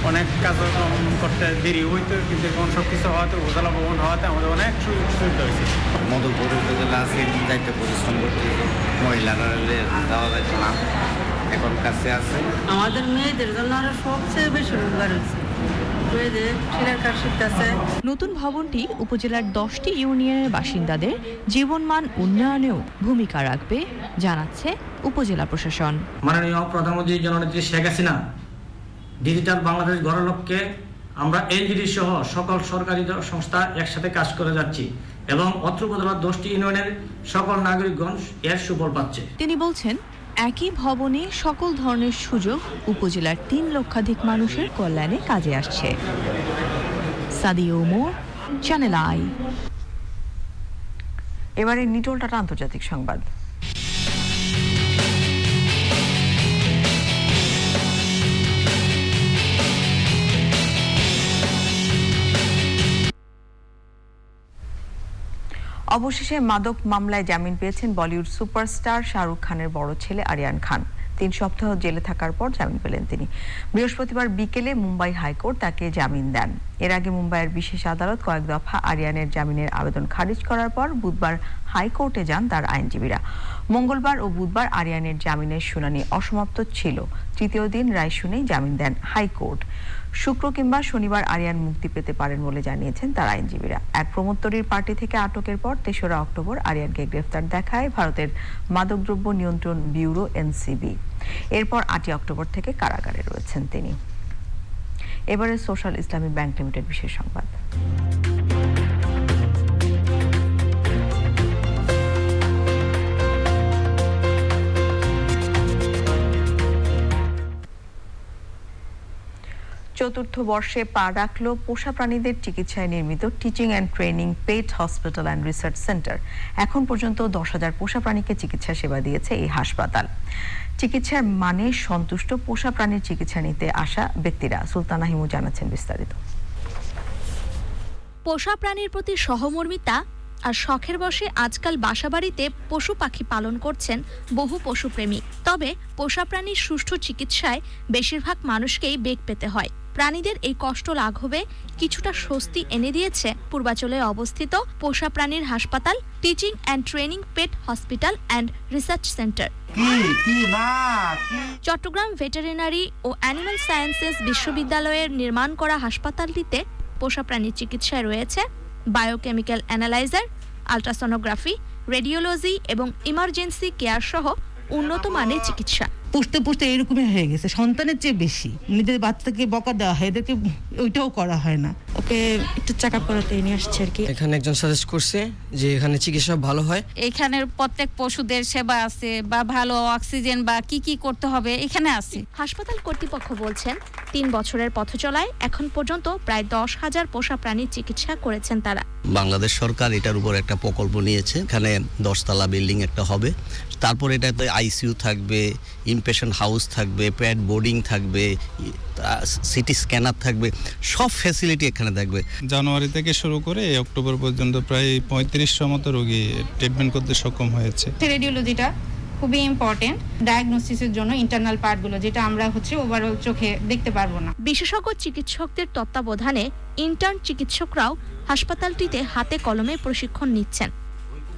অনেক কাজকর্ম করতে দেরি হইতো, কিন্তু এখন সব কিছু হওয়াতে উপজেলা ভবন হওয়াতে আমাদের অনেক সুযোগ সুবিধা হয়েছে। মধুপুর উপজেলা আছে, যাইতে পরিশ্রম করতে মহিলারা যাওয়া যাইতো না, এখন কাছে আছে। আমাদের মেয়েদের জন্য আরো সবচেয়ে বেশি রোজগার হয়েছে। নতুন ভবনটি উপজেলার 10টি ইউনিয়নের বাসিন্দাদের জীবনমান উন্নয়নেও ভূমিকা রাখবে জানাচ্ছে উপজেলা প্রশাসন। মাননীয় প্রধানমন্ত্রী জননেত্রী শেখ হাসিনা ডিজিটাল বাংলাদেশ গড়ার লক্ষ্যে আমরা এনজিডি সহ সকল সরকারি সংস্থা একসাথে কাজ করে যাচ্ছি এবং অত্র উপজেলার 10টি ইউনিয়নের সকল নাগরিকগণ এর সুফল পাচ্ছে। তিনি বলছেন, একই ভবনে সকল ধরনের সুযোগ উপজেলার 3 লক্ষাধিক মানুষের কল্যাণে কাজে আসছে। Sadia Omar, channel I. এবারে নিটোল টাটা আন্তর্জাতিক সংবাদ। অবশেষে মাদক মামলায় জামিন পেয়েছেন বলিউড সুপারস্টার শাহরুখ খানের বড় ছেলে আরিয়ান খান। 3 সপ্তাহ জেলে থাকার পর জামিন পেলেন তিনি। বৃহস্পতিবার বিকেলে মুম্বাই হাইকোর্ট তাকে জামিন দেন। এর আগে মুম্বাইয়ের বিশেষ আদালত কয়েক দফা আরিয়ানের জামিনের আবেদন খারিজ করার পর বুধবার হাইকোর্টে যান তার আইনজীবীরা। মঙ্গলবার ও বুধবার আরিয়ানের জামিনের শুনানি অসমাপ্ত ছিল। তৃতীয় দিন রায় শুনে জামিন দেন হাইকোর্ট। শুক্র কিংবা শনিবার আরিয়ান মুক্তি পেতে পারেন বলে জানিয়েছেন তার আইনজীবীরা। এক প্রমোত্তরীর পার্টি থেকে আটকের পর 3রা অক্টোবর আরিয়ানকে গ্রেফতার দেখায় ভারতের মাদকদ্রব্য নিয়ন্ত্রণ ব্যুরো এনসিবি। এরপর 8 অক্টোবর থেকে কারাগারে রয়েছেন তিনি। এবারে সোশ্যাল ইসলামী ব্যাংক লিমিটেড বিশেষ সংবাদ। চতুর্থ বর্ষে পা রাখল পোষা প্রাণীদের চিকিৎসায় নির্মিত teaching and training pet hospital and research centre. এখন পর্যন্ত 10,000 পোষা প্রাণীকে চিকিৎসা সেবা দিয়েছে এই হাসপাতাল। চিকিৎসার মানে সন্তুষ্ট পোষা প্রাণীর চিকিৎসা নিতে আসা ব্যক্তিরা। সুলতানা হিমু জানাচ্ছেন বিস্তারিত। পোষা প্রাণীর প্রতি সহমর্মিতা আর শখের বশে আজকাল বাসাবাড়িতে পশু পাখি পালন করছেন বহু পশুপ্রেমী। তবে পোষা প্রাণীর সুষ্ঠু চিকিৎসায় বেশিরভাগ মানুষকেই বেগ পেতে হয়। প্রাণীদের এই কষ্ট লাঘবে কিছুটা স্বস্তি এনে দিয়েছে পূর্বাচলে অবস্থিত পোষা প্রাণীর হাসপাতাল teaching and training pet hospital and research centre. Chattogram veterinary ও অ্যানিমাল সায়েন্সেস বিশ্ববিদ্যালয়ের নির্মাণ করা হাসপাতালটিতে পোষা প্রাণীর চিকিৎসায় রয়েছে বায়োকেমিক্যাল অ্যানালাইজার, আল্ট্রাসোনোগ্রাফি, রেডিওলজি এবং ইমার্জেন্সি কেয়ার সহ উন্নত মানের চিকিৎসা। পুষতে পুষতে এরকমই হয়ে গেছে, সন্তানের চেয়ে বেশি। নিজের বাচ্চাকে বকা দেওয়া হয়, এদেরকে ওইটাও করা হয় না। ওকে একটু চেক আপ করাতে নিয়ে আসছে আর কি। এখানে একজন সাজেস্ট করছে যে এখানে চিকিৎসা ভালো হয়। এখানের প্রত্যেক পশুদের সেবা আছে বা ভালো অক্সিজেন বা কি করতে হবে এখানে আছে। হাসপাতাল কর্তৃপক্ষ বলছেন 3 বছরের পথ চলায় এখন পর্যন্ত প্রায় 10,000 পোষা প্রাণীর চিকিৎসা করেছেন তারা। বাংলাদেশ সরকার এটার উপর একটা প্রকল্প নিয়েছে। এখানে 10 তলা বিল্ডিং একটা হবে, তারপর এটাতে আইসিইউ থাকবে, ইনপেশেন্ট হাউস থাকবে, প্যাড বোর্ডিং থাকবে, সিটি স্ক্যানার থাকবে, সব ফ্যাসিলিটি এখানে থাকবে। জানুয়ারি থেকে শুরু করে অক্টোবর পর্যন্ত প্রায় 3500 মতো রোগী ট্রিটমেন্ট করতে সক্ষম হয়েছে। রেডিওলজিটা খুবই ইম্পর্টেন্ট ডায়াগনোসিসের জন্য, ইন্টারনাল পার্টগুলো যেটা আমরা ওভারঅল চোখে দেখতে পারবো না। বিশেষজ্ঞ চিকিৎসকদের তত্ত্বাবধানে ইন্টার্ন চিকিৎসকরাও হাসপাতালটিতে হাতে কলমে প্রশিক্ষণ নিচ্ছেন।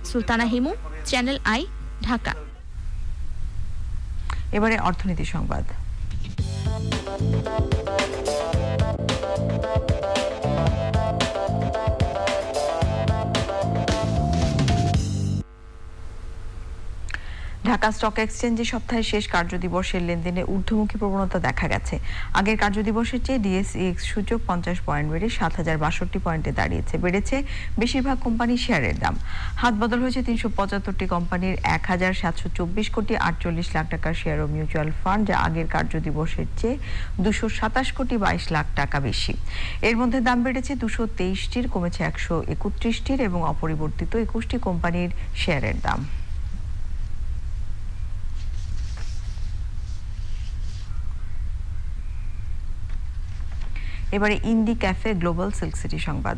Sultana Himu, channel I, Dhaka. এবারে অর্থনীতি সংবাদ। ঢাকা স্টক এক্সচেঞ্জে সপ্তাহের শেষ কার্যদিবসের লেনদেনে ঊর্ধ্বমুখী প্রবণতা দেখা গেছে। আগের কার্যদিবসের চেয়ে ডিএসইএক্স সূচক 50 পয়েন্ট বেড়ে 7062 পয়েন্টে দাঁড়িয়েছে। বেড়েছে বেশিরভাগ কোম্পানির শেয়ারের দাম। হাত বদল হয়েছে 375টি কোম্পানির 1724 কোটি 48 লাখ টাকার শেয়ার ও মিউচুয়াল ফান্ড, যা আগের কার্যদিবসের চেয়ে 227 কোটি 22 লাখ টাকা বেশি। এর মধ্যে দাম বেড়েছে 223টির, কমেছে 131টির এবং অপরিবর্তিত 21টি কোম্পানির শেয়ারের দাম। এবারে ইন্ডি ক্যাফে গ্লোবাল সিল্ক সিটি সংবাদ।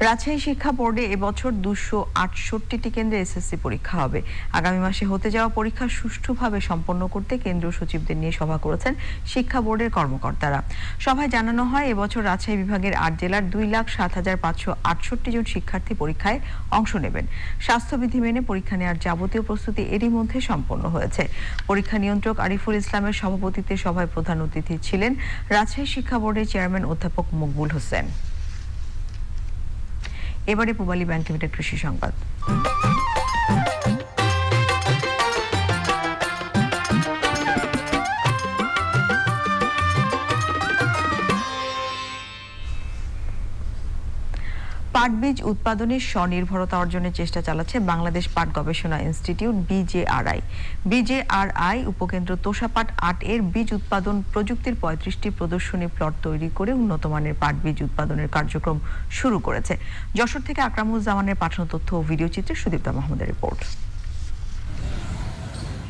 রাজশাহী শিক্ষা বোর্ডে এবছর 268টি কেন্দ্রে এসএসসি পরীক্ষা হবে। আগামী মাসে হতে যাওয়া পরীক্ষা সুষ্ঠুভাবে সম্পন্ন করতে কেন্দ্রীয় সচিবদের নিয়ে সভা করেছেন শিক্ষা বোর্ডের কর্মকর্তারা। সভায় জানানো হয়, এবছর রাজশাহী বিভাগের 8 জেলার 2,07,568 জন শিক্ষার্থী পরীক্ষায় অংশ নেবেন। স্বাস্থ্যবিধি মেনে পরীক্ষা নেওয়ার যাবতীয় প্রস্তুতি এরই মধ্যে সম্পন্ন হয়েছে। পরীক্ষা নিয়ন্ত্রক আরিফুল ইসলামের সভাপতিত্বে সভায় প্রধান অতিথি ছিলেন রাজশাহী শিক্ষা বোর্ডের চেয়ারম্যান অধ্যাপক মকবুল হোসেন। এবারে পূবালী ব্যাংক লিমিটেড কৃষি সংবাদ। পাট বীজ উৎপাদনের স্বনির্ভরতা অর্জনের চেষ্টা চালাচ্ছে বাংলাদেশ পাট গবেষণা ইনস্টিটিউট বিজেআরআই। বিজেআরআই উপকেন্দ্র তোষা পাট 8 এর বীজ উৎপাদন প্রযুক্তির 35টি প্রদর্শনী প্লট তৈরি করে উন্নত মানের পাট বীজ উৎপাদনের কার্যক্রম শুরু করেছে। যশোর থেকে আকরামুজ্জামানের পাঠানো তথ্য ও ভিডিও চিত্রে সুদীপ্তা মাহমুদের রিপোর্ট।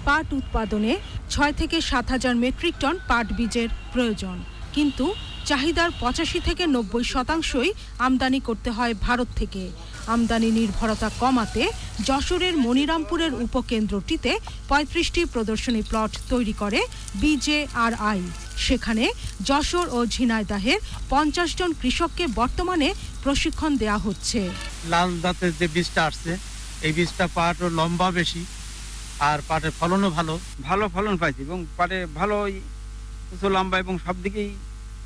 পাট উৎপাদনে 6 থেকে 7,000 মেট্রিক টন পাট বীজের প্রয়োজন, কিন্তু চাহিদার 85 থেকে 90% আমদানি করতে হয় ভারত থেকে। আমদানি নির্ভরতা কমাতে যশোরের মনিরামপুরের উপকেন্দ্রটিতে 35টি প্রদর্শনী প্লট তৈরি করে বিজেআরআই। সেখানে যশোর ও ঝিনাইদহের 50 জন কৃষককে বর্তমানে প্রশিক্ষণ দেয়া হচ্ছে। লাল জাতের যে বীজটা আসছে, এই বীজটা পাট লম্বা বেশি আর পাটের ফলনও ভালো ফলন পাইছে এবং পাটে ভালো উঁচু লম্বা এবং সব দিকেই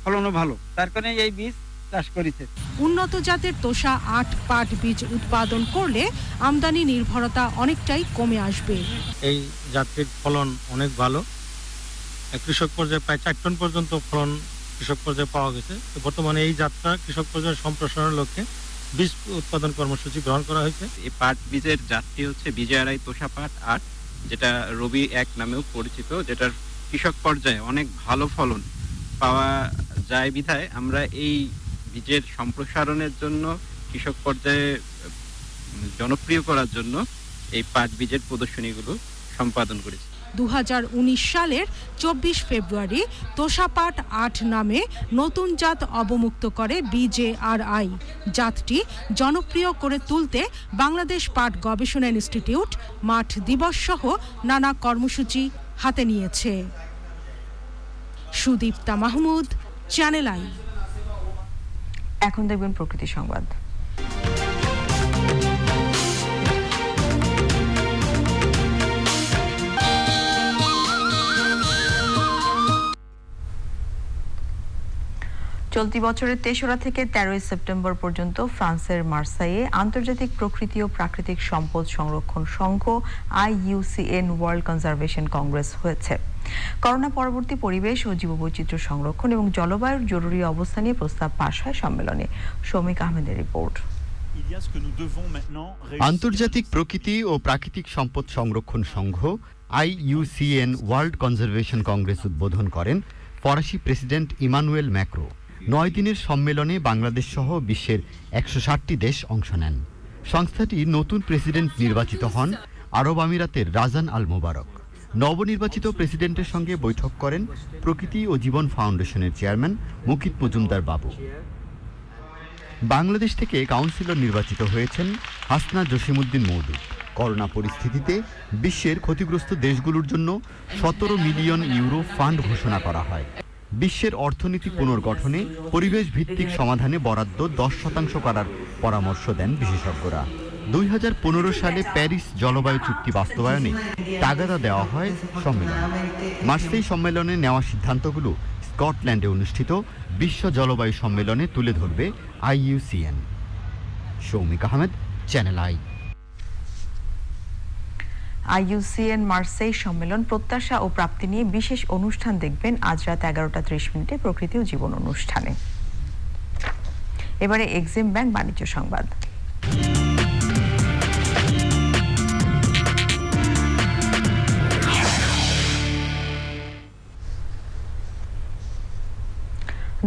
ফলনও ভালো, তার কারণে এই বীজ চাষ করেছে। উন্নত জাতের তোষা 8 পাট বীজ উৎপাদন করলে আমদানি নির্ভরতা অনেকটাই কমে আসবে। এই জাতের ফলন অনেক ভালো, কৃষক পর্যায়ে প্রায় 4 টন পর্যন্ত ফলন কৃষক পর্যায়ে পাওয়া গেছে। তো বর্তমানে এই জাতটা কৃষক পর্যায়ে সম্প্রসারণের লক্ষ্যে বীজ উৎপাদন কর্মসূচি গ্রহণ করা হয়েছে। এই পাট বীজের জাতটি হচ্ছে বিজেআরআই তোষা পাট 8, যেটা রবি 1 নামেও পরিচিত, যেটার কৃষক পর্যায়ে অনেক ভালো ফলন পাওয়া যায় বিধায় আমরা এই বীজের সম্প্রসারণের জন্য, কৃষক পর্যায়ে জনপ্রিয় করার জন্য এই পাট বীজের প্রদর্শনীগুলো সম্পাদন করেছি। 2019 সালের 24 ফেব্রুয়ারি তোষা পাট 8 নামে নতুন জাত অবমুক্ত করে বিজেআরআই। জাতটি জনপ্রিয় করে তুলতে বাংলাদেশ পাট গবেষণা ইনস্টিটিউট মাঠ দিবস সহ নানা কর্মসূচি হাতে নিয়েছে। Sudipta Mahmud, channel I. এখন দেখবেন প্রকৃতি সংবাদ। চলতি বছরের 3রা থেকে 13 সেপ্টেম্বর পর্যন্ত ফ্রান্সের মার্সাইয়ে আন্তর্জাতিক প্রকৃতি ও প্রাকৃতিক সম্পদ সংরক্ষণ সংঘ IUCN ওয়ার্ল্ড কনজারভেশন কংগ্রেস হয়েছে। করোনা পরবর্তী পরিবেশ ও জীববৈচিত্র্য সংরক্ষণ এবং জলবায়ুর জরুরি অবস্থা নিয়ে প্রস্তাব পাশ হয় সম্মেলনে। শৌমিক আহমেদের রিপোর্ট। আন্তর্জাতিক প্রকৃতি ও প্রাকৃতিক সম্পদ সংরক্ষণ সংঘ IUCN ওয়ার্ল্ড কনজারভেশন কংগ্রেস উদ্বোধন করেন ফরাসি প্রেসিডেন্ট ইমানুয়েল ম্যাক্রো। 9 দিনের সম্মেলনে বাংলাদেশ সহ বিশ্বের 160টি দেশ অংশ নেন। সংস্থাটির নতুন প্রেসিডেন্ট নির্বাচিত হন আরব আমিরাতের রাজান আল মোবারক। নবনির্বাচিত প্রেসিডেন্টের সঙ্গে বৈঠক করেন প্রকৃতি ও জীবন ফাউন্ডেশনের চেয়ারম্যান মুকিত মজুমদার বাবু। বাংলাদেশ থেকে কাউন্সিলর নির্বাচিত হয়েছেন হাসনা জসিমউদ্দিন মৌদুদ। করোনা পরিস্থিতিতে বিশ্বের ক্ষতিগ্রস্ত দেশগুলোর জন্য 17 মিলিয়ন ইউরো ফান্ড ঘোষণা করা হয়। বিশ্বের অর্থনীতি পুনর্গঠনে পরিবেশ ভিত্তিক সমাধানে বরাদ্দ 10% করার পরামর্শ দেন বিশেষজ্ঞরা। 2015 সালে প্যারিস জলবায়ু চুক্তি বাস্তবায়নে তাগাদা দেওয়া হয় সম্মেলনে। মার্সেই সম্মেলনে নেওয়া সিদ্ধান্তগুলো স্কটল্যান্ডে অনুষ্ঠিত বিশ্ব জলবায়ু সম্মেলনে তুলে ধরবে IUCN। Soumik Ahmed, channel I. IUCN Marseille সম্মেলন প্রত্যাশা ও প্রাপ্তি নিয়ে বিশেষ অনুষ্ঠান দেখবেন আজ রাত 11:30 প্রকৃতি ও জীবন অনুষ্ঠানে। এবারে এক্সিম ব্যাংক বাণিজ্য সংবাদ।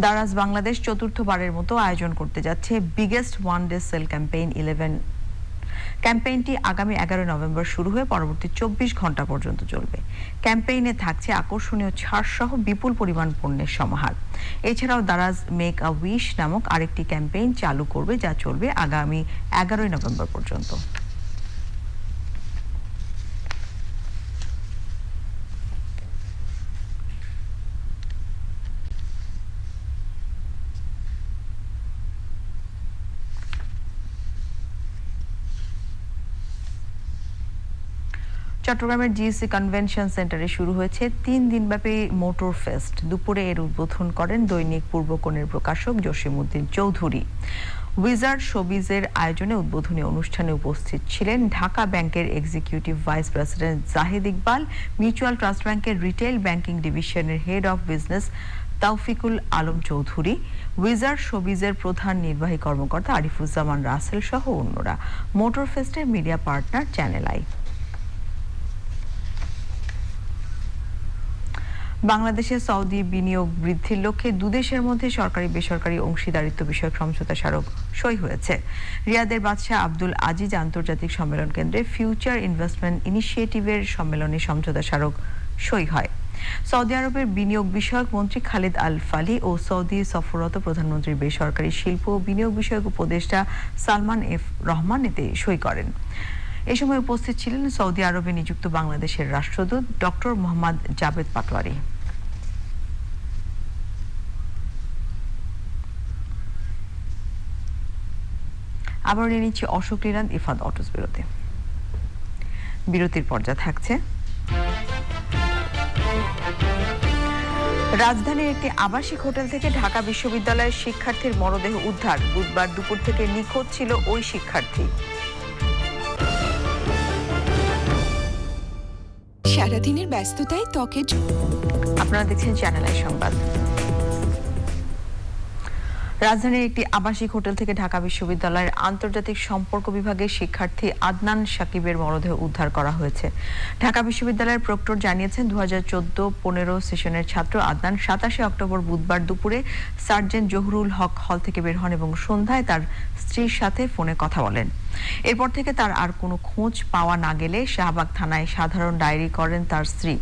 দারাজ বাংলাদেশ চতুর্থবারের মতো আয়োজন করতে যাচ্ছে biggest one day sale campaign 11। ক্যাম্পেইনটি আগামী 11 নভেম্বর শুরু হয়ে পরবর্তী 24 ঘন্টা পর্যন্ত চলবে। ক্যাম্পেইনে থাকছে আকর্ষণীয় ছাড় সহ বিপুল পরিমাণ পণ্যের সমাহার। এছাড়াও দারাজ মেক আ উইশ নামক আরেকটি ক্যাম্পেইন চালু করবে, যা চলবে আগামী 11 নভেম্বর পর্যন্ত। চট্টগ্রামের জিএসসি কনভেনশন সেন্টারে শুরু হয়েছে 3 দিনব্যাপী মোটর ফেস্ট। দুপুরে এর উদ্বোধন করেন দৈনিক পূর্বকোণের প্রকাশক জসিমউদ্দিন চৌধুরী। উইজার্ড শোবিজের আয়োজনে উদ্বোধনী অনুষ্ঠানে উপস্থিত ছিলেন ঢাকা ব্যাংকের executive vice president Zahid Iqbal, mutual trust ব্যাংকের রিটেল ব্যাংকিং ডিভিশনের head of business Taufiqul Alam Chowdhury, Wizard শোবিজের প্রধান নির্বাহী কর্মকর্তা আরিফুজ্জামান রাসেল সহ অন্যরা। মোটর ফেস্টের মিডিয়া পার্টনার চ্যানেল আই। বাংলাদেশে সৌদি বিনিয়োগ বৃদ্ধির লক্ষ্যে দুদেশের মধ্যে সরকারি বেসরকারি অংশীদারিত্ব বিষয়ক সমঝোতা স্মারক সই হয়েছে। রিয়াদের বাদশাহ আব্দুল আজিজ আন্তর্জাতিক সম্মেলন কেন্দ্রে ফিউচার ইনভেস্টমেন্ট ইনিশিয়েটিভের সম্মেলনে সমঝোতা স্মারক সই হয়। সৌদি আরবের বিনিয়োগ বিষয়ক মন্ত্রী খালিদ আল ফালি ও সৌদি সফররত প্রধানমন্ত্রীর বেসরকারি শিল্প ও বিনিয়োগ বিষয়ক উপদেষ্টা সালমান এফ রহমান এতে সই করেন। এ সময় উপস্থিত ছিলেন সৌদি আরবে নিযুক্ত বাংলাদেশের রাষ্ট্রদূত ডক্টর মোহাম্মদ জাবেদ পাটোয়ারি। আবার নিয়ে নিচ্ছি অশোক লীলান্দ ইফাদ অটোস বিরতির পর্যায়ে থাকছে রাজধানীর একটি আবাসিক হোটেল থেকে ঢাকা বিশ্ববিদ্যালয়ের শিক্ষার্থীর মরদেহ উদ্ধার। বুধবার দুপুর থেকে নিখোঁজ ছিল ওই শিক্ষার্থী। সারাদিনের ব্যস্ততায় ত্বকের। আপনারা দেখছেন চ্যানেল আই সংবাদ। রাজধানীর একটি আবাসিক হোটেল থেকে ঢাকা বিশ্ববিদ্যালয়ের আন্তর্জাতিক সম্পর্ক বিভাগের শিক্ষার্থী আদনান সাকিবের মরদেহ উদ্ধার করা হয়েছে। ঢাকা বিশ্ববিদ্যালয়ের প্রক্টর জানিয়েছেন 2014-15 সেশনের ছাত্র আদনান 27 অক্টোবর বুধবার দুপুরে সার্জেন্ট জহুরুল হক হল থেকে বের হন এবং সন্ধ্যায় তার স্ত্রীর সাথে ফোনে কথা বলেন। এরপর থেকে তার আর কোনো খোঁজ পাওয়া না গেলে শাহবাগ থানায় সাধারণ ডায়েরি করেন তার স্ত্রী।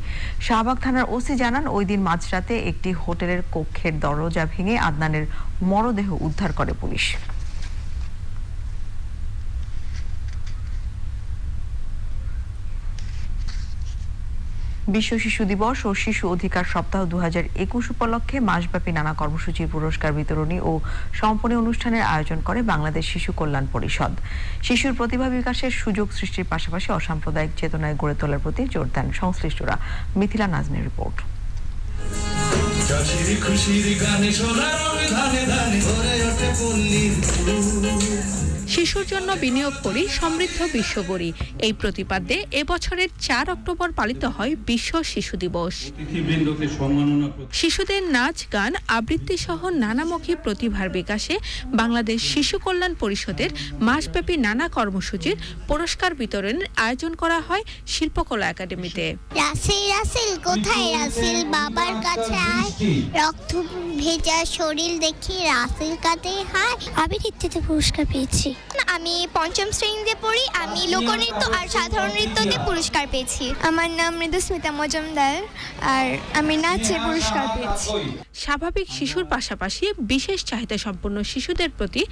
শাহবাগ থানার ওসি জানান, ওই দিন মাঝরাতে একটি হোটেলের কক্ষের দরজা ভেঙে আদনানের মরদেহ উদ্ধার করে পুলিশ। বিশ্ব শিশু দিবস ও শিশু অধিকার সপ্তাহ 2021 উপলক্ষে মাসব্যাপী নানা কর্মসূচির পুরস্কার বিতরণী ও সমাপনী অনুষ্ঠানের আয়োজন করে বাংলাদেশ শিশু কল্যাণ পরিষদ। শিশুর প্রতিভা বিকাশের সুযোগ সৃষ্টির পাশাপাশি অসাম্প্রদায়িক চেতনায় গড়ে তোলার প্রতি জোর দেন সংশ্লিষ্টরা। মিথিলা নাজমের রিপোর্ট। শিশুর জন্য বিনিয়োগ করি, সমৃদ্ধ বিশ্ব গড়ি, এই প্রতিপাদ্যে এবছরের 4 অক্টোবর পালিত হয় বিশ্ব শিশু দিবস। শিশুদের নাচ, গান, আবৃত্তি সহ নানামুখী প্রতিভার বিকাশে বাংলাদেশ শিশু কল্যাণ পরিষদের মাসব্যাপী নানা কর্মসূচির পুরস্কার বিতরণের আয়োজন করা হয় শিল্পকলা একাডেমিতে। রাসেল রাসেল কোথায় রাসেল, বাবার কাছে আয়, রক্ত ভেজা শরীর দেখি রাসেল কাঁদে হায়। আমি নৃত্যতে পুরস্কার পেয়েছি। আমি 5ম শ্রেণীতে পড়ি। আমি লোকনৃত্য আর সাধারণ নৃত্যতে পুরস্কার পেয়েছি। আমার নাম মৃদুস্মিতা মজুমদার আর আমি নাচে পুরস্কার পেয়েছি। স্বাভাবিক শিশুর পাশাপাশি বিশেষ চাহিদা সম্পন্ন শিশুদের প্রতি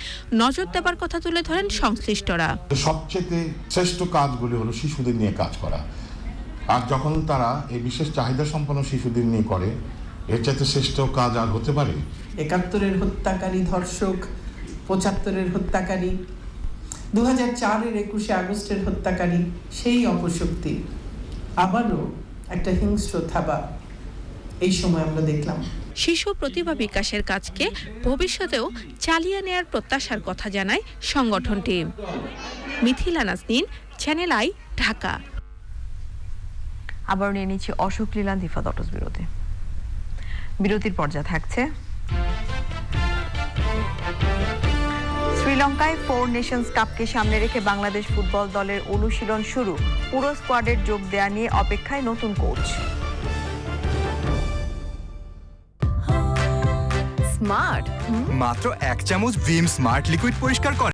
নজর দেবার কথা তুলে ধরেন সংশ্লিষ্টরা। সবচেয়ে শ্রেষ্ঠ কাজগুলি হলো শিশুদের নিয়ে কাজ করা, আর যখন তারা এই বিশেষ চাহিদা সম্পন্ন শিশুদের নিয়ে করে, এর চাইতে শ্রেষ্ঠ কাজ আর হতে পারে? 71-এর হত্যাকারী ধর্ষক, 75-এর হত্যাকারী, 2004-এর 21শে আগস্টের হত্যাকারী সেই অপশক্তি আবারও একটা হিংস্র থাবা এই সময় আমরা দেখলাম। শিশু প্রতিভা বিকাশের কাজকে ভবিষ্যতেও চালিয়ে নেয়ার প্রত্যাশার কথা জানায় সংগঠনটি। Mithila Naznin, Channel I, Dhaka. আবার নিয়ে নিচ্ছি অশোক লীলান দিফা দটস বিরতির পর্যায়ে থাকছে শ্রীলঙ্কায় 4 নেশনস কাপকে সামনে রেখে বাংলাদেশ ফুটবল দলের অনুশীলন শুরু। পুরো স্কোয়াডের যোগ দেয়া নিয়ে অপেক্ষায় নতুন কোচ। স্মার্ট মাত্র 1 চামচ ভিম স্মার্ট লিকুইড পরিষ্কার করে